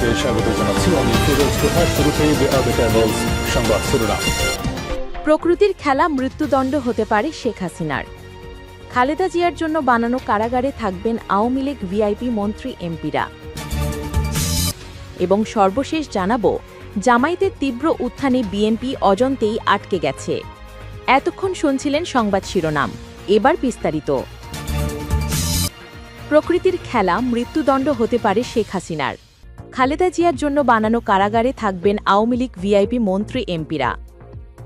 আপনাদেরকে স্বাগত জানাচ্ছি। আমি ফিরোজ তোহা। শুরুতেই সংবাদ শিরোনাম। প্রকৃতির খেলা, মৃত্যুদণ্ড হতে পারে শেখ হাসিনার। খালেদা জিয়ার জন্য বানানো কারাগারে থাকবেন আওয়ামী লীগ ভিআইপি মন্ত্রী এমপিরা। এবং সর্বশেষ জানাবো, জামায়াতের তীব্র উত্থানে বিএনপি অজান্তেই আটকে গেছে। এতক্ষণ শুনছিলেন সংবাদ শিরোনাম, এবার বিস্তারিত। প্রকৃতির খেলা, মৃত্যুদণ্ড হতে পারে শেখ হাসিনার। খালেদা জিয়ার জন্য বানানো কারাগারে থাকবেন আওয়ামী লীগ ভিআইপি মন্ত্রী এমপিরা।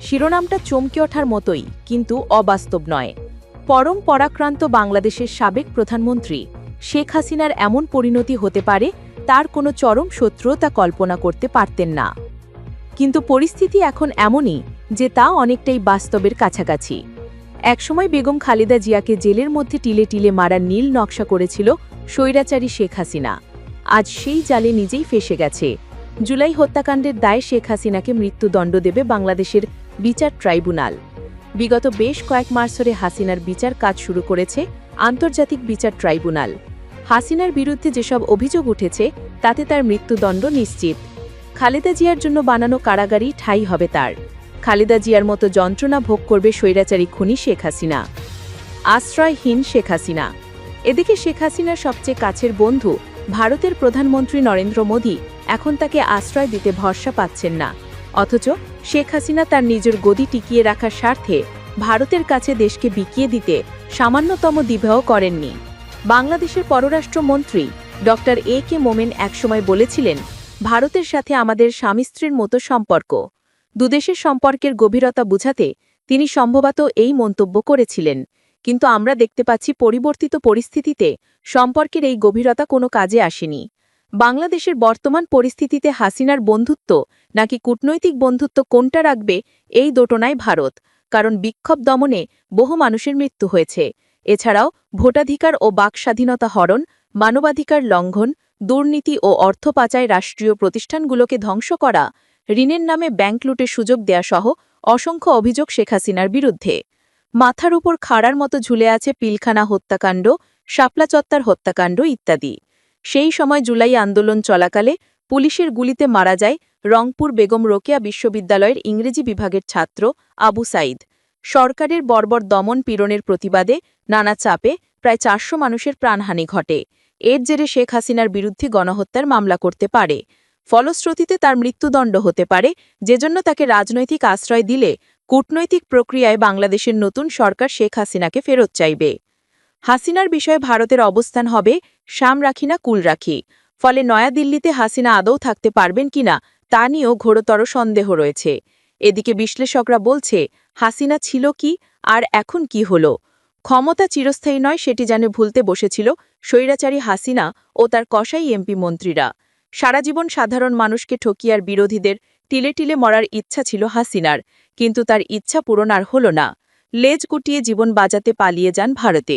শিরোনামটা চমকে ওঠার মতোই, কিন্তু অবাস্তব নয়। পরম পরাক্রান্ত বাংলাদেশের সাবেক প্রধানমন্ত্রী শেখ হাসিনার এমন পরিণতি হতে পারে, তার কোনো চরম শত্রু তা কল্পনা করতে পারতেন না। কিন্তু পরিস্থিতি এখন এমনই যে তা অনেকটাই বাস্তবের কাছাকাছি। একসময় বেগম খালেদা জিয়াকে জেলের মধ্যে টিলে টিলে মারার নীল নকশা করেছিল স্বৈরাচারী শেখ হাসিনা। আজ সেই জালে নিজেই ফেঁসে গেছে। জুলাই হত্যাকাণ্ডের দায়ে শেখ হাসিনাকে মৃত্যুদণ্ড দেবে বাংলাদেশের বিচার ট্রাইব্যুনাল। বিগত বেশ কয়েক মাস ধরে হাসিনার বিচার কাজ শুরু করেছে আন্তর্জাতিক বিচার ট্রাইব্যুনাল। হাসিনার বিরুদ্ধে যেসব অভিযোগ উঠেছে তাতে তার মৃত্যুদণ্ড নিশ্চিত। খালেদা জিয়ার জন্য বানানো কারাগারই ঠাঁই হবে তার। খালেদা জিয়ার মতো যন্ত্রণা ভোগ করবে স্বৈরাচারী খুনি শেখ হাসিনা। আশ্রয়হীন শেখ হাসিনা। এদিকে শেখ হাসিনার সবচেয়ে কাছের বন্ধু ভারতের প্রধানমন্ত্রী নরেন্দ্র মোদী এখন তাকে আশ্রয় দিতে ভরসা পাচ্ছেন না। অথচ শেখ হাসিনা তার নিজের গদি টিকিয়ে রাখার স্বার্থে ভারতের কাছে দেশকে বিকিয়ে দিতে সামান্যতম দ্বিধাও করেননি। বাংলাদেশের পররাষ্ট্রমন্ত্রী ড.এ.কে মোমেন একসময় বলেছিলেন, ভারতের সাথে আমাদের স্বামী স্ত্রীর মতো সম্পর্ক। দুদেশের সম্পর্কের গভীরতা বুঝাতে তিনি সম্ভবত এই মন্তব্য করেছিলেন। কিন্তু আমরা দেখতে পাচ্ছি পরিবর্তিত পরিস্থিতিতে সম্পর্কের এই গভীরতা কোনো কাজে আসেনি। বাংলাদেশের বর্তমান পরিস্থিতিতে হাসিনার বন্ধুত্ব নাকি কূটনৈতিক বন্ধুত্ব কোনটা রাখবে, এই দোটনায় ভারত। কারণ বিক্ষোভ দমনে বহু মানুষের মৃত্যু হয়েছে। এছাড়াও ভোটাধিকার ও বাক স্বাধীনতা হরণ, মানবাধিকার লঙ্ঘন, দুর্নীতি ও অর্থ পাচার, রাষ্ট্রীয় প্রতিষ্ঠানগুলোকে ধ্বংস করা, ঋণের নামে ব্যাংক লুটে সুযোগ দেয়াসহ অসংখ্য অভিযোগ শেখ হাসিনার বিরুদ্ধে। মাথার উপর খাড়ার মতো ঝুলে আছে পিলখানা হত্যাকাণ্ড, শাপলা চত্বর হত্যাকাণ্ড ইত্যাদি। সেই সময় জুলাই আন্দোলন চলাকালে পুলিশের গুলিতে মারা যায় রংপুর বেগম রোকেয়া বিশ্ববিদ্যালয়ের ইংরেজি বিভাগের ছাত্র আবু সাইদ। সরকারের বর্বর দমন পীড়নের প্রতিবাদে নানা চাপে প্রায় ৪০০ মানুষের প্রাণহানি ঘটে। এর জেরে শেখ হাসিনার বিরুদ্ধে গণহত্যার মামলা করতে পারে। ফলশ্রুতিতে তার মৃত্যুদণ্ড হতে পারে, যেজন্য তাকে রাজনৈতিক আশ্রয় দিলে কূটনৈতিক প্রক্রিয়ায় বাংলাদেশের নতুন সরকার শেখ হাসিনাকে ফেরত চাইবে। হাসিনার বিষয়ে ভারতের অবস্থান হবে সাম রাখি না কুল রাখি। ফলে নয়াদিল্লিতে হাসিনা আদৌ থাকতে পারবেন কিনা তা নিয়েও ঘোরতর সন্দেহ রয়েছে। এদিকে বিশ্লেষকরা বলছে, হাসিনা ছিল কি আর এখন কি হল? ক্ষমতা চিরস্থায়ী নয়, সেটি যেন ভুলতে বসেছিল স্বৈরাচারী হাসিনা ও তার কসাই এমপি মন্ত্রীরা। সারা জীবন সাধারণ মানুষকে ঠকিয়ার বিরোধীদের টিলে টিলে মরার ইচ্ছা ছিল হাসিনার, কিন্তু তার ইচ্ছা পূরণ আর হল না। লেজ গুটিয়ে জীবন বাঁচাতে পালিয়ে যান ভারতে।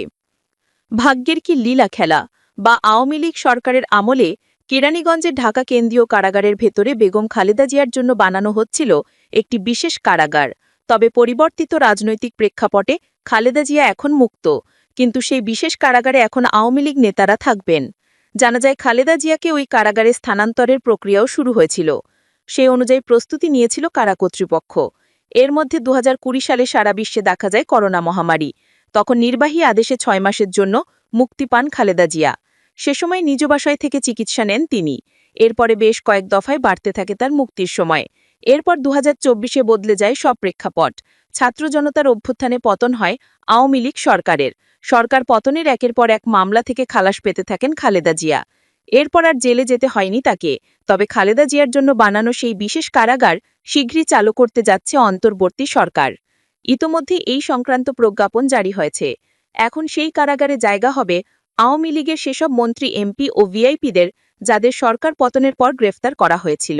ভাগ্যের কি লীলা খেলা! বা আওয়ামী লীগ সরকারের আমলে কেরানীগঞ্জের ঢাকা কেন্দ্রীয় কারাগারের ভেতরে বেগম খালেদা জিয়ার জন্য বানানো হচ্ছিল একটি বিশেষ কারাগার। তবে পরিবর্তিত রাজনৈতিক প্রেক্ষাপটে খালেদা জিয়া এখন মুক্ত, কিন্তু সেই বিশেষ কারাগারে এখন আওয়ামী লীগ নেতারা থাকবেন। জানা যায়, খালেদা জিয়াকে ওই কারাগারে স্থানান্তরের প্রক্রিয়াও শুরু হয়েছিল। সেই অনুযায়ী প্রস্তুতি নিয়েছিল কারা কর্তৃপক্ষ। এর মধ্যে ২০২০ সালে সারা বিশ্বে দেখা যায় করোনা মহামারী। তখন নির্বাহী আদেশে ৬ মাসের জন্য মুক্তি পান খালেদা জিয়া। সে সময় নিজ বাসায় থেকে চিকিৎসা নেন তিনি। এরপরে বেশ কয়েক দফায় বাড়তে থাকে তার মুক্তির সময়। এরপর ২০২৪-এ বদলে যায় সব প্রেক্ষাপট। ছাত্র জনতার অভ্যুত্থানে পতন হয় আওয়ামী লীগ সরকারের। সরকার পতনের একের পর এক মামলা থেকে খালাস পেতে থাকেন খালেদা জিয়া। এরপর আর জেলে যেতে হয়নি তাকে। তবে খালেদা জিয়ার জন্য বানানো সেই বিশেষ কারাগার শীঘ্রই চালু করতে যাচ্ছে অন্তর্বর্তী সরকার। ইতোমধ্যে এই সংক্রান্ত প্রজ্ঞাপন জারি হয়েছে। এখন সেই কারাগারে জায়গা হবে আওয়ামী লীগের সেসব মন্ত্রী, এমপি ও ভিআইপিদের, যাদের সরকার পতনের পর গ্রেফতার করা হয়েছিল।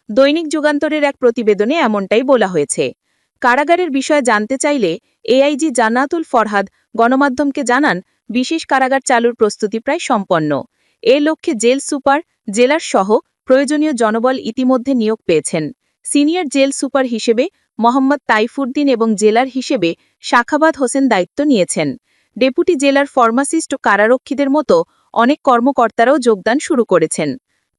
দৈনিক যুগান্তরের এক প্রতিবেদনে এমনটাই বলা হয়েছে। কারাগারের বিষয়ে জানতে চাইলে এআইজি জান্নাতুল ফরহাদ গণমাধ্যমকে জানান, বিশেষ কারাগার চালুর প্রস্তুতি প্রায় সম্পন্ন। এ লক্ষ্যে জেল সুপার, জেলার সহ প্রয়োজনীয় জনবল ইতিমধ্যে নিয়োগ পেয়েছেন। সিনিয়র জেল সুপার হিসেবে মোহাম্মদ তাইফুদ্দিন এবং জেলার হিসেবে শাখাবাদ হোসেন দায়িত্ব নিয়েছেন। ডেপুটি জেলার ফার্মাসিস্ট ও কারারক্ষীদের মতো অনেক কর্মকর্তারাও যোগদান শুরু করেছেন।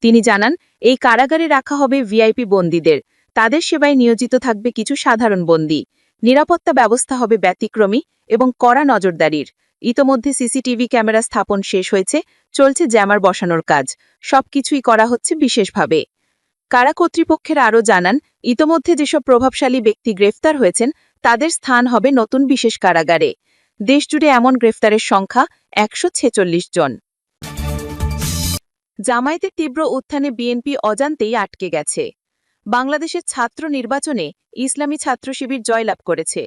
তিনি জানান, এই কারাগারে রাখা হবে ভিআইপি বন্দীদের, তাদের সেবায় নিয়োজিত থাকবে কিছু সাধারণ বন্দী। নিরাপত্তা ব্যবস্থা হবে ব্যতিক্রমী এবং কড়া নজরদারির। ইতোমধ্যে সিসিটিভি ক্যামেরা স্থাপন শেষ হয়েছে, চলছে জ্যামার বসানোর কাজ। সবকিছুই করা হচ্ছে বিশেষভাবে। কারা কর্তৃপক্ষের আরও জানান, ইতোমধ্যে যেসব প্রভাবশালী ব্যক্তি গ্রেফতার হয়েছেন তাদের স্থান হবে নতুন বিশেষ কারাগারে। দেশজুড়ে এমন গ্রেফতারের সংখ্যা ১৪৬ জন। জামায়াতের তীব্র উত্থানে বিএনপি অজান্তেই আটকে গেছে। বাংলাদেশের ছাত্র নির্বাচনে ইসলামী ছাত্র শিবির জয়লাভ করেছে।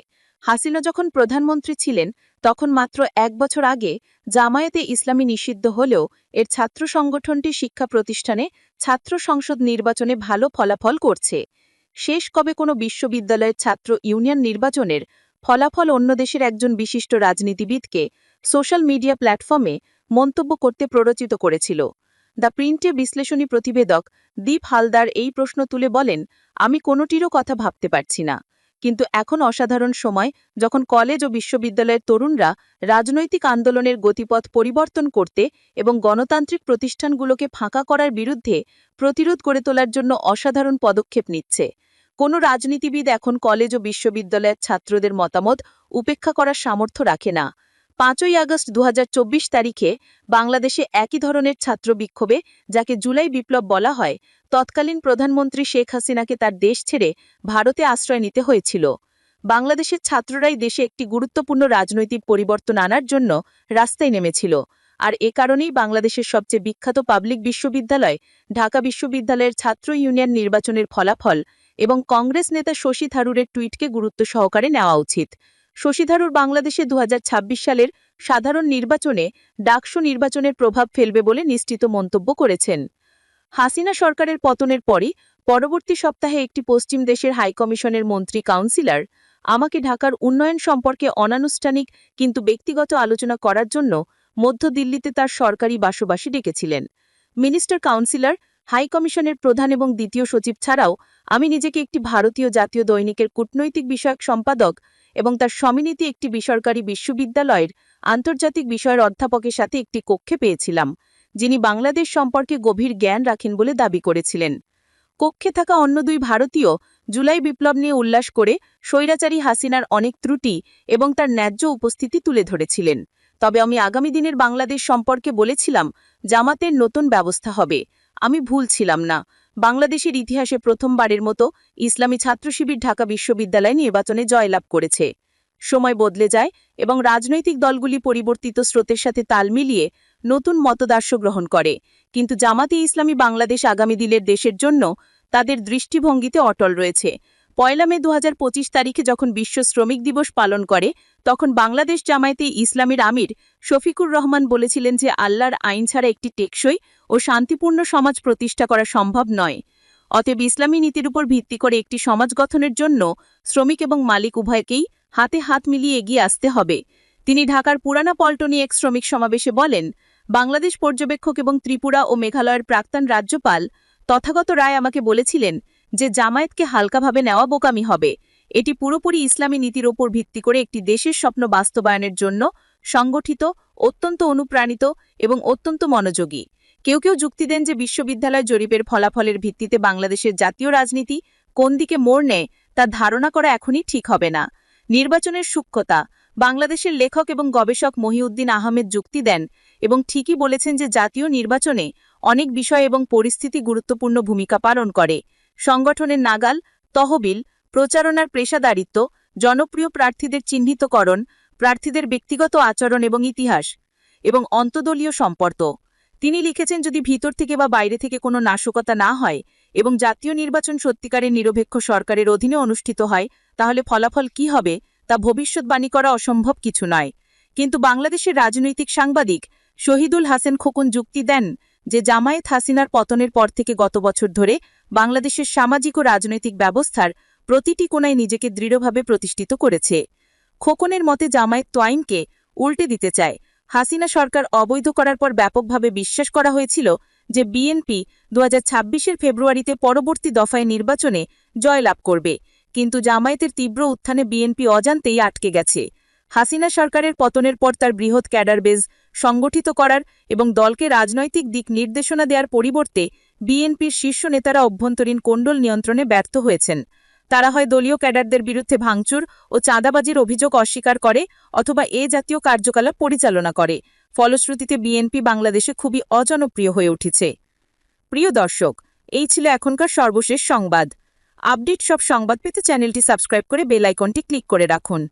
হাসিনা যখন প্রধানমন্ত্রী ছিলেন তখন মাত্র ১ বছর আগে জামায়াতে ইসলামী নিষিদ্ধ হলেও এর ছাত্র সংগঠনটি শিক্ষা প্রতিষ্ঠানে ছাত্র সংসদ নির্বাচনে ভালো ফলাফল করছে। শেষ কবে কোনো বিশ্ববিদ্যালয়ের ছাত্র ইউনিয়ন নির্বাচনের ফলাফল অন্য দেশের একজন বিশিষ্ট রাজনীতিবিদকে সোশ্যাল মিডিয়া প্ল্যাটফর্মে মন্তব্য করতে প্ররোচিত করেছিল। দ্য প্রিন্টে বিশ্লেষণী প্রতিবেদক দীপ হালদার এই প্রশ্ন তুলে বলেন, আমি কোনোটিরও কথা ভাবতে পারছি না। কিন্তু এখন অসাধারণ সময়, যখন কলেজ ও বিশ্ববিদ্যালয়ের তরুণরা রাজনৈতিক আন্দোলনের গতিপথ পরিবর্তন করতে এবং গণতান্ত্রিক প্রতিষ্ঠানগুলোকে ফাঁকা করার বিরুদ্ধে প্রতিরোধ গড়ে তোলার জন্য অসাধারণ পদক্ষেপ নিচ্ছে। কোনো রাজনীতিবিদ এখন কলেজ ও বিশ্ববিদ্যালয়ের ছাত্রদের মতামত উপেক্ষা করার সামর্থ্য রাখে না। ৫ই আগস্ট ২০২৪ তারিখে বাংলাদেশে একই ধরনের ছাত্র বিক্ষোভে, যাকে জুলাই বিপ্লব বলা হয়, তৎকালীন প্রধানমন্ত্রী শেখ হাসিনাকে তার দেশ ছেড়ে ভারতে আশ্রয় নিতে হয়েছিল। বাংলাদেশের ছাত্ররাই দেশে একটি গুরুত্বপূর্ণ রাজনৈতিক পরিবর্তন আনার জন্য রাস্তায় নেমেছিল। আর এ কারণেই বাংলাদেশের সবচেয়ে বিখ্যাত পাবলিক বিশ্ববিদ্যালয় ঢাকা বিশ্ববিদ্যালয়ের ছাত্র ইউনিয়ন নির্বাচনের ফলাফল এবং কংগ্রেস নেতা শশী থারুরের টুইটকে গুরুত্ব সহকারে নেওয়া উচিত। শশী থারুর বাংলাদেশে ২০২৬ সালের সাধারণ নির্বাচনে ডাকসু নির্বাচনের প্রভাব ফেলবে বলে নিশ্চিত মন্তব্য করেছেন। হাসিনা সরকারের পতনের পরই পরবর্তী সপ্তাহে একটি পশ্চিম দেশের হাইকমিশনের মন্ত্রী কাউন্সিলর আমাকে ঢাকার উন্নয়ন সম্পর্কে অনানুষ্ঠানিক কিন্তু ব্যক্তিগত আলোচনা করার জন্য মধ্য দিল্লিতে তার সরকারি বাসবাসী ডেকেছিলেন। মিনিস্টার কাউন্সিলর, হাইকমিশনের প্রধান এবং দ্বিতীয় সচিব ছাড়াও আমি নিজেকে একটি ভারতীয় জাতীয় দৈনিকের কূটনৈতিক বিষয়ক সম্পাদক এবং তার সমিতি একটি বেসরকারি বিশ্ববিদ্যালয়ের আন্তর্জাতিক বিষয়ের অধ্যাপকের সাথে একটি কক্ষে পেয়েছিলাম, যিনি বাংলাদেশ সম্পর্কে গভীর জ্ঞান রাখেন বলে দাবি করেছিলেন। কক্ষে থাকা অন্য দুই ভারতীয় জুলাই বিপ্লব নিয়ে উল্লাস করে স্বৈরাচারী হাসিনার অনেক ত্রুটি এবং তার ন্যায্য উপস্থিতি তুলে ধরেছিলেন। তবে আমি আগামী দিনের বাংলাদেশ সম্পর্কে বলেছিলাম, জামাতের নতুন ব্যবস্থা হবে। আমি ভুল ছিলাম না। বাংলাদেশের ইতিহাসে প্রথমবারের মতো ইসলামী ছাত্র শিবির ঢাকা বিশ্ববিদ্যালয় নির্বাচনে জয়লাভ করেছে। সময় বদলে যায় এবং রাজনৈতিক দলগুলি পরিবর্তিত স্রোতের সাথে তাল মিলিয়ে নতুন মতদর্শ গ্রহণ করে, কিন্তু জামাতে ইসলামী বাংলাদেশ আগামী দিনের দেশের জন্য তাদের দৃষ্টিভঙ্গিতে অটল রয়েছে। ১ মে ২০২৫ তারিখে যখন বিশ্ব শ্রমিক দিবস পালন করে, তখন বাংলাদেশ জামায়াতে ইসলামীর আমির শফিকুর রহমান বলেছিলেন যে আল্লাহর আইন ছাড়া একটি টেকসই ও শান্তিপূর্ণ সমাজ প্রতিষ্ঠা করা সম্ভব নয়। অতএব ইসলামী নীতির উপর ভিত্তি করে একটি সমাজ গঠনের জন্য শ্রমিক এবং মালিক উভয়কেই হাতে হাত মিলিয়ে এগিয়ে আসতে হবে। তিনি ঢাকার পুরানা পল্টনে এক শ্রমিক সমাবেশে বলেন, বাংলাদেশ পর্যবেক্ষক এবং ত্রিপুরা ও মেঘালয়ের প্রাক্তন রাজ্যপাল তথাগত রায় আমাকে বলেছিলেন যে জামায়াতকে হালকাভাবে নেওয়া বোকামি হবে। এটি পুরোপুরি ইসলামী নীতির ওপর ভিত্তি করে একটি দেশের স্বপ্ন বাস্তবায়নের জন্য সংগঠিত, অত্যন্ত অনুপ্রাণিত এবং অত্যন্ত মনোযোগী। কেউ কেউ যুক্তি দেন যে বিশ্ববিদ্যালয় জরিপের ফলাফলের ভিত্তিতে বাংলাদেশের জাতীয় রাজনীতি কোন দিকে মোড় নেয় তা ধারণা করা এখনই ঠিক হবে না। নির্বাচনের সূক্ষ্মতা, বাংলাদেশের লেখক এবং গবেষক মহিউদ্দিন আহমেদ যুক্তি দেন এবং ঠিকই বলেছেন যে জাতীয় নির্বাচনে অনেক বিষয় এবং পরিস্থিতি গুরুত্বপূর্ণ ভূমিকা পালন করে। সংগঠনের নাগাল, তহবিল, প্রচারণার পেশাদারিত্ব, জনপ্রিয় প্রার্থীদের চিহ্নিতকরণ, প্রার্থীদের ব্যক্তিগত আচরণ এবং ইতিহাস, এবং অন্তদলীয় সম্পর্ক। তিনি লিখেছেন, যদি ভিতর থেকে বা বাইরে থেকে কোনো নাশকতা না হয় এবং জাতীয় নির্বাচন সত্যিকারের নিরপেক্ষ সরকারের অধীনে অনুষ্ঠিত হয়, তাহলে ফলাফল কি হবে তা ভবিষ্যৎবাণী করা অসম্ভব কিছু নয়। কিন্তু বাংলাদেশের রাজনৈতিক সাংবাদিক শহীদুল হাসান খোকন যুক্তি দেন যে জামায়াত হাসিনার পতনের পর থেকে গত বছর ধরে বাংলাদেশের সামাজিক ও রাজনৈতিক ব্যবস্থার প্রতিটি কোণায় নিজেকে দৃঢ়ভাবে প্রতিষ্ঠিত করেছে। খোকনের মতে জামায়াত তো আইনকে উল্টে দিতে চায়। হাসিনা সরকার অবৈধ করার পর ব্যাপকভাবে বিশ্বাস করা হয়েছিল যে বিএনপি ২০২৬ ফেব্রুয়ারিতে পরবর্তী দফায় নির্বাচনে জয়লাভ করবে, কিন্তু জামায়াতের তীব্র উত্থানে বিএনপি অজান্তেই আটকে গেছে। হাসিনা সরকারের পতনের পর তার বৃহৎ ক্যাডার বেজ সংগঠিত করার এবং দলকে রাজনৈতিক দিক নির্দেশনা দেওয়ার পরিবর্তে বিএনপির শীর্ষ নেতারা অভ্যন্তরীণ কোণ্ডল নিয়ন্ত্রণে ব্যর্থ হয়েছেন। তারা হয় দলীয় ক্যাডারদের বিরুদ্ধে ভাঙচুর ও চাঁদাবাজির অভিযোগ অস্বীকার করে অথবা এ জাতীয় কার্যকলাপ পরিচালনা করে। ফলশ্রুতিতে বিএনপি বাংলাদেশে খুবই অজনপ্রিয় হয়ে উঠেছে। প্রিয় দর্শক, এই ছিল এখনকার সর্বশেষ সংবাদ। আপডেট সব সংবাদ পেতে চ্যানেলটি সাবস্ক্রাইব করে বেল আইকনটি ক্লিক করে রাখুন।